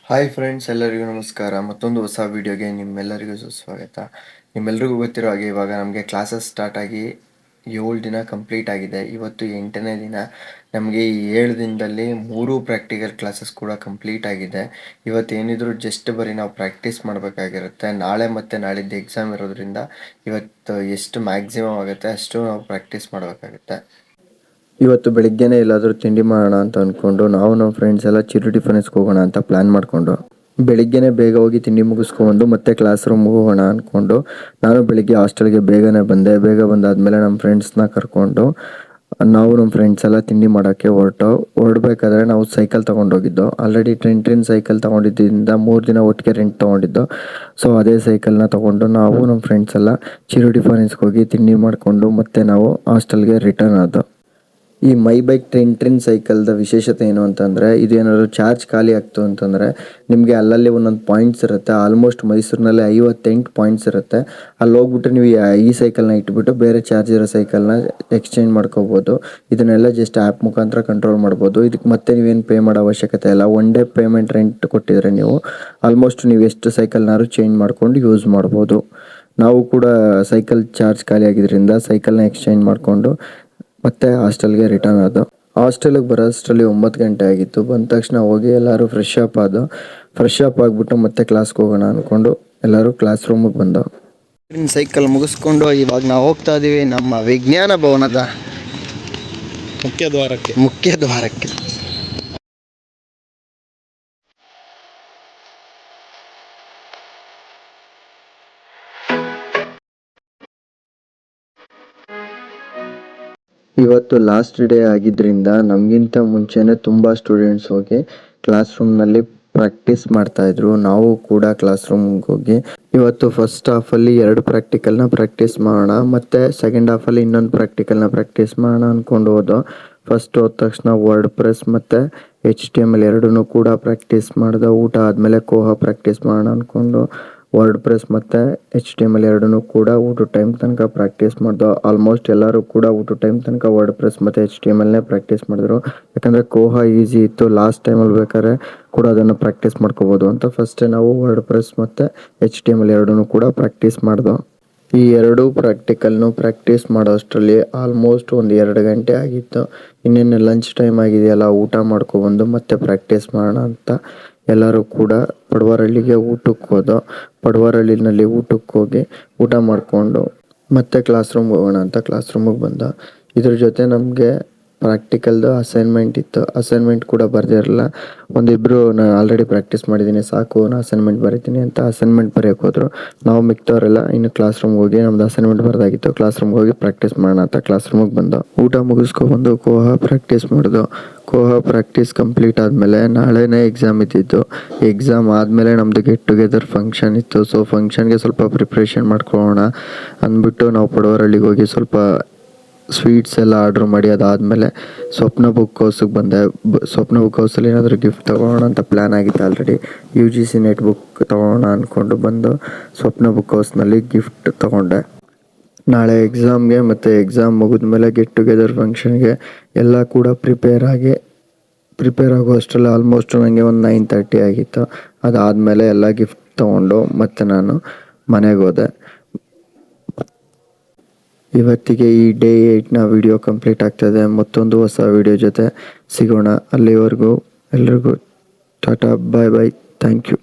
Hi friends, ಎಲ್ಲರಿಗೂ ನಮಸ್ಕಾರ. ಮತ್ತೊಂದು ಹೊಸ ವಿಡಿಯೋಗೆ ನಿಮ್ಮೆಲ್ಲರಿಗೂ ಸುಸ್ವಾಗತ. ನಿಮ್ಮೆಲ್ಲರಿಗೂ ಗೊತ್ತಿರೋ ಹಾಗೆ ಇವಾಗ ನಮಗೆ ಕ್ಲಾಸಸ್ ಸ್ಟಾರ್ಟ್ ಆಗಿ 7 ದಿನ ಕಂಪ್ಲೀಟ್ ಆಗಿದೆ. ಇವತ್ತು 8ನೇ ದಿನ. ನಮಗೆ ಈ 7 ದಿನದಲ್ಲಿ 3 ಪ್ರಾಕ್ಟಿಕಲ್ ಕ್ಲಾಸಸ್ ಕೂಡ ಕಂಪ್ಲೀಟ್ ಆಗಿದೆ. ಇವತ್ತೇನಿದ್ರು ಜಸ್ಟ್ ಬರೀ ನಾವು ಪ್ರಾಕ್ಟೀಸ್ ಮಾಡಬೇಕಾಗಿರುತ್ತೆ. ನಾಳೆ ಮತ್ತು ನಾಳಿದ್ದು ಎಕ್ಸಾಮ್ ಇರೋದ್ರಿಂದ ಇವತ್ತು ಎಷ್ಟು ಮ್ಯಾಕ್ಸಿಮಮ್ ಆಗುತ್ತೆ ಅಷ್ಟು ನಾವು ಪ್ರಾಕ್ಟೀಸ್ ಮಾಡಬೇಕಾಗುತ್ತೆ. ಇವತ್ತು ಬೆಳಿಗ್ಗೆನೇ ಎಲ್ಲಾದರೂ ತಿಂಡಿ ಮಾಡೋಣ ಅಂತ ಅಂದ್ಕೊಂಡು ನಾವು ನಮ್ಮ ಫ್ರೆಂಡ್ಸ್ ಎಲ್ಲ ಚಿರು ಟಿಫನ್ಸ್ಗೆ ಹೋಗೋಣ ಅಂತ ಪ್ಲ್ಯಾನ್ ಮಾಡಿಕೊಂಡು ಬೆಳಿಗ್ಗೆನೇ ಬೇಗ ಹೋಗಿ ತಿಂಡಿ ಮುಗಿಸ್ಕೊಂಡು ಮತ್ತೆ ಕ್ಲಾಸ್ ರೂಮ್ಗೆ ಹೋಗೋಣ ಅಂದ್ಕೊಂಡು ನಾನು ಬೆಳಿಗ್ಗೆ ಹಾಸ್ಟೆಲ್ಗೆ ಬೇಗ ಬಂದಾದಮೇಲೆ ನಮ್ಮ ಫ್ರೆಂಡ್ಸ್ನ ಕರ್ಕೊಂಡು ನಾವು ನಮ್ಮ ಫ್ರೆಂಡ್ಸ್ ಎಲ್ಲ ತಿಂಡಿ ಮಾಡೋಕ್ಕೆ ಹೊರಡಬೇಕಾದ್ರೆ ನಾವು ಸೈಕಲ್ ತೊಗೊಂಡೋಗಿದ್ದು. ಆಲ್ರೆಡಿ ಟ್ರಿನ್ ಸೈಕಲ್ ತೊಗೊಂಡಿದ್ದರಿಂದ 3 ದಿನ ಒಟ್ಟಿಗೆ ರೆಂಟ್ ತೊಗೊಂಡಿದ್ದು. ಸೊ ಅದೇ ಸೈಕಲ್ನ ತೊಗೊಂಡು ನಾವು ನಮ್ಮ ಫ್ರೆಂಡ್ಸ್ ಎಲ್ಲ ಚಿರು ಟಿಫನ್ಸ್ಗೆ ಹೋಗಿ ತಿಂಡಿ ಮಾಡಿಕೊಂಡು ಮತ್ತೆ ನಾವು ಹಾಸ್ಟೆಲ್ಗೆ ರಿಟರ್ನ್ ಆದೋ. ಈ ಮೈ ಬೈಕ್ ಟ್ರಿನ್ ಸೈಕಲ್ದ ವಿಶೇಷತೆ ಏನು ಅಂತಂದರೆ, ಇದೇನಾದ್ರು ಚಾರ್ಜ್ ಖಾಲಿ ಆಗ್ತು ಅಂತಂದರೆ ನಿಮಗೆ ಅಲ್ಲಲ್ಲಿ ಒಂದೊಂದು ಪಾಯಿಂಟ್ಸ್ ಇರುತ್ತೆ. ಆಲ್ಮೋಸ್ಟ್ ಮೈಸೂರಿನಲ್ಲಿ 58 ಪಾಯಿಂಟ್ಸ್ ಇರುತ್ತೆ. ಅಲ್ಲಿ ಹೋಗ್ಬಿಟ್ಟು ನೀವು ಈ ಸೈಕಲ್ನ ಇಟ್ಬಿಟ್ಟು ಬೇರೆ ಚಾರ್ಜ್ ಇರೋ ಸೈಕಲ್ನ ಎಕ್ಸ್ಚೇಂಜ್ ಮಾಡ್ಕೋಬೋದು. ಇದನ್ನೆಲ್ಲ ಜಸ್ಟ್ ಆ್ಯಪ್ ಮುಖಾಂತರ ಕಂಟ್ರೋಲ್ ಮಾಡ್ಬೋದು. ಇದಕ್ಕೆ ಮತ್ತೆ ನೀವೇನು ಪೇ ಮಾಡೋ ಅವಶ್ಯಕತೆ ಇಲ್ಲ. 1 ಡೇ ಪೇಮೆಂಟ್ ರೆಂಟ್ ಕೊಟ್ಟಿದ್ರೆ ನೀವು ಆಲ್ಮೋಸ್ಟ್ ನೀವು ಎಷ್ಟು ಸೈಕಲ್ನಾದ್ರು ಚೇಂಜ್ ಮಾಡ್ಕೊಂಡು ಯೂಸ್ ಮಾಡ್ಬೋದು. ನಾವು ಕೂಡ ಸೈಕಲ್ ಚಾರ್ಜ್ ಖಾಲಿ ಆಗಿದ್ದರಿಂದ ಸೈಕಲ್ನ ಎಕ್ಸ್ಚೇಂಜ್ ಮಾಡಿಕೊಂಡು ಮತ್ತೆ ಹಾಸ್ಟೆಲ್ಗೆ ರಿಟರ್ನ್ ಆದೋ. ಹಾಸ್ಟೆಲಿಗೆ ಬರೋಷ್ಟರಲ್ಲಿ 9 ಗಂಟೆ ಆಗಿತ್ತು. ಬಂದ ತಕ್ಷಣ ಹೋಗಿ ಎಲ್ಲರೂ ಫ್ರೆಶ್ ಅಪ್ ಆಗಿಬಿಟ್ಟು ಮತ್ತೆ ಕ್ಲಾಸ್ಗೆ ಹೋಗೋಣ ಅಂದ್ಕೊಂಡು ಎಲ್ಲರೂ ಕ್ಲಾಸ್ ರೂಮಿಗೆ ಬಂದೋ. ಸೈಕಲ್ ಮುಗಿಸ್ಕೊಂಡು ಇವಾಗ ನಾವು ಹೋಗ್ತಾ ಇದ್ದೀವಿ ನಮ್ಮ ವಿಜ್ಞಾನ ಭವನದ ಮುಖ್ಯ ದ್ವಾರಕ್ಕೆ. ಇವತ್ತು ಲಾಸ್ಟ್ ಡೇ ಆಗಿದ್ದರಿಂದ ನಮಗಿಂತ ಮುಂಚೆನೇ ತುಂಬ ಸ್ಟೂಡೆಂಟ್ಸ್ ಹೋಗಿ ಕ್ಲಾಸ್ ರೂಮ್ನಲ್ಲಿ ಪ್ರಾಕ್ಟೀಸ್ ಮಾಡ್ತಾಯಿದ್ರು. ನಾವು ಕೂಡ ಕ್ಲಾಸ್ ರೂಮ್ಗೆ ಹೋಗಿ ಇವತ್ತು ಫಸ್ಟ್ ಹಾಫಲ್ಲಿ 2 ಪ್ರಾಕ್ಟಿಕಲ್ನ ಪ್ರಾಕ್ಟೀಸ್ ಮಾಡೋಣ, ಮತ್ತು ಸೆಕೆಂಡ್ ಹಾಫಲ್ಲಿ ಇನ್ನೊಂದು ಪ್ರಾಕ್ಟಿಕಲ್ನ ಪ್ರಾಕ್ಟೀಸ್ ಮಾಡೋಣ ಅಂದ್ಕೊಂಡು ಹೋದೋ. ಫಸ್ಟ್ ಹೋದ ತಕ್ಷಣ ವರ್ಡ್ ಪ್ರೆಸ್ ಮತ್ತು HTML ಎರಡನ್ನೂ ಕೂಡ ಪ್ರಾಕ್ಟೀಸ್ ಮಾಡ್ದೆ. ಊಟ ಆದಮೇಲೆ ಕೋಹ ಪ್ರಾಕ್ಟೀಸ್ ಮಾಡೋಣ ಅಂದ್ಕೊಂಡು ವರ್ಡ್ ಪ್ರೆಸ್ ಮತ್ತು HTML ಎರಡನ್ನೂ ಕೂಡ ಊಟದ ಟೈಮ್ ತನಕ ಪ್ರಾಕ್ಟೀಸ್ ಮಾಡ್ದೋ. ಆಲ್ಮೋಸ್ಟ್ ಎಲ್ಲರೂ ಕೂಡ ಊಟದ ಟೈಮ್ ತನಕ ವರ್ಡ್ ಪ್ರೆಸ್ ಮತ್ತು HTMLನೇ ಪ್ರಾಕ್ಟೀಸ್ ಮಾಡಿದ್ರು. ಯಾಕಂದರೆ ಕೋಹ ಈಸಿ ಇತ್ತು. ಲಾಸ್ಟ್ ಟೈಮಲ್ಲಿ ಬೇಕಾದ್ರೆ ಕೂಡ ಅದನ್ನು ಪ್ರಾಕ್ಟೀಸ್ ಮಾಡ್ಕೋಬೋದು ಅಂತ ಫಸ್ಟೇ ನಾವು ವರ್ಡ್ ಪ್ರೆಸ್ ಮತ್ತು HTML ಎರಡನ್ನೂ ಕೂಡ ಪ್ರಾಕ್ಟೀಸ್ ಮಾಡ್ದೋ. ಈ 2 ಪ್ರಾಕ್ಟಿಕಲ್ನು ಪ್ರಾಕ್ಟೀಸ್ ಮಾಡೋ ಅಷ್ಟರಲ್ಲಿ ಆಲ್ಮೋಸ್ಟ್ ಒಂದು 2 ಗಂಟೆ ಆಗಿತ್ತು. ಇನ್ನೇನು ಲಂಚ್ ಟೈಮ್ ಆಗಿದೆಯಲ್ಲ, ಊಟ ಮಾಡ್ಕೊಬಂದು ಮತ್ತೆ ಪ್ರಾಕ್ಟೀಸ್ ಮಾಡೋಣ ಅಂತ ಎಲ್ಲರೂ ಕೂಡ ಪಡುವಾರಳ್ಳಿಗೆ ಊಟಕ್ಕೆ ಹೋದೋ. ಪಡುವಾರಳ್ಳಿನಲ್ಲಿ ಊಟಕ್ಕೆ ಹೋಗಿ ಊಟ ಮಾಡಿಕೊಂಡು ಮತ್ತೆ ಕ್ಲಾಸ್ ರೂಮ್ಗೆ ಹೋಗೋಣ ಅಂತ ಕ್ಲಾಸ್ ರೂಮಿಗೆ ಬಂದೋ. ಇದ್ರ ಜೊತೆ ನಮಗೆ ಪ್ರಾಕ್ಟಿಕಲ್ದು ಅಸೈನ್ಮೆಂಟ್ ಇತ್ತು. ಅಸೈನ್ಮೆಂಟ್ ಕೂಡ ಬರೆದಿರಲಿಲ್ಲ. ಒಂದಿಬ್ಬರು ನಾನು ಆಲ್ರೆಡಿ ಪ್ರಾಕ್ಟೀಸ್ ಮಾಡಿದ್ದೀನಿ ಸಾಕು, ನಾನು ಅಸೈನ್ಮೆಂಟ್ ಬರೀತೀನಿ ಅಂತ ಅಸೈನ್ಮೆಂಟ್ ಬರೆಯೋಕೆ ಹೋದರು. ನಾವು ಮಿಕ್ತವರೆಲ್ಲ ಇನ್ನು ಕ್ಲಾಸ್ ರೂಮ್ಗೆ ಹೋಗಿ ನಮ್ಮದು ಅಸೈನ್ಮೆಂಟ್ ಬರೆದಾಗಿತ್ತು. ಕ್ಲಾಸ್ ರೂಮ್ಗೆ ಹೋಗಿ ಪ್ರಾಕ್ಟೀಸ್ ಮಾಡೋಣ ಅಂತ ಕ್ಲಾಸ್ ರೂಮಿಗೆ ಬಂದೋ. ಊಟ ಮುಗಿಸ್ಕೊಬಂದು ಕೋಹ ಪ್ರಾಕ್ಟೀಸ್ ಮಾಡಿದೋ. ಕೋಹ ಪ್ರಾಕ್ಟೀಸ್ ಕಂಪ್ಲೀಟ್ ಆದಮೇಲೆ ನಾಳೆನೇ ಎಕ್ಸಾಮ್ ಇದ್ದಿದ್ದು. ಎಕ್ಸಾಮ್ ಆದಮೇಲೆ ನಮ್ಮದು ಗೆಟ್ ಟುಗೆದರ್ ಫಂಕ್ಷನ್ ಇತ್ತು. ಸೊ ಫಂಕ್ಷನ್ಗೆ ಸ್ವಲ್ಪ ಪ್ರಿಪ್ರೇಷನ್ ಮಾಡ್ಕೊಳ್ಳೋಣ ಅಂದ್ಬಿಟ್ಟು ನಾವು ಪಡುವಾರಳ್ಳಿಗೆ ಹೋಗಿ ಸ್ವಲ್ಪ ಸ್ವೀಟ್ಸ್ ಎಲ್ಲ ಆರ್ಡ್ರ್ ಮಾಡಿ ಅದಾದಮೇಲೆ ಸ್ವಪ್ನ ಬುಕ್ ಹೌಸಿಗೆ ಬಂದೆ. ಸ್ವಪ್ನ ಬುಕ್ ಹೌಸಲ್ಲಿ ಏನಾದರೂ ಗಿಫ್ಟ್ ತೊಗೊಳ್ಳೋಣ ಅಂತ ಪ್ಲ್ಯಾನ್ ಆಗಿತ್ತು. ಆಲ್ರೆಡಿ UGC ನೆಟ್ ಬುಕ್ ತೊಗೊಳ್ಳೋಣ ಅಂದ್ಕೊಂಡು ಬಂದು ಸ್ವಪ್ನ ಬುಕ್ ಹೌಸ್ನಲ್ಲಿ ಗಿಫ್ಟ್ ತೊಗೊಂಡೆ. ನಾಳೆ ಎಕ್ಸಾಮ್ಗೆ ಮತ್ತು ಎಕ್ಸಾಮ್ ಮುಗಿದ್ಮೇಲೆ ಗೆಟ್ ಟುಗೆದರ್ ಫಂಕ್ಷನ್ಗೆ ಎಲ್ಲ ಕೂಡ ಪ್ರಿಪೇರ್ ಆಗೋ ಅಷ್ಟರಲ್ಲಿ ಆಲ್ಮೋಸ್ಟ್ ನನಗೆ ಒಂದು 9:30 ಆಗಿತ್ತು. ಅದಾದಮೇಲೆ ಎಲ್ಲ ಗಿಫ್ಟ್ ತೊಗೊಂಡು ಮತ್ತೆ ನಾನು ಮನೆಗೆ ಹೋದೆ. ಇವತ್ತಿಗೆ ಈ ಡೇ 8ನ ವಿಡಿಯೋ ಕಂಪ್ಲೀಟ್ ಆಗ್ತದೆ. ಮತ್ತೊಂದು ಹೊಸ ವಿಡಿಯೋ ಜೊತೆ ಸಿಗೋಣ. ಅಲ್ಲಿವರೆಗೂ ಎಲ್ರಿಗೂ ಟಾಟಾ, ಬಾಯ್ ಬಾಯ್, ಥ್ಯಾಂಕ್ ಯು.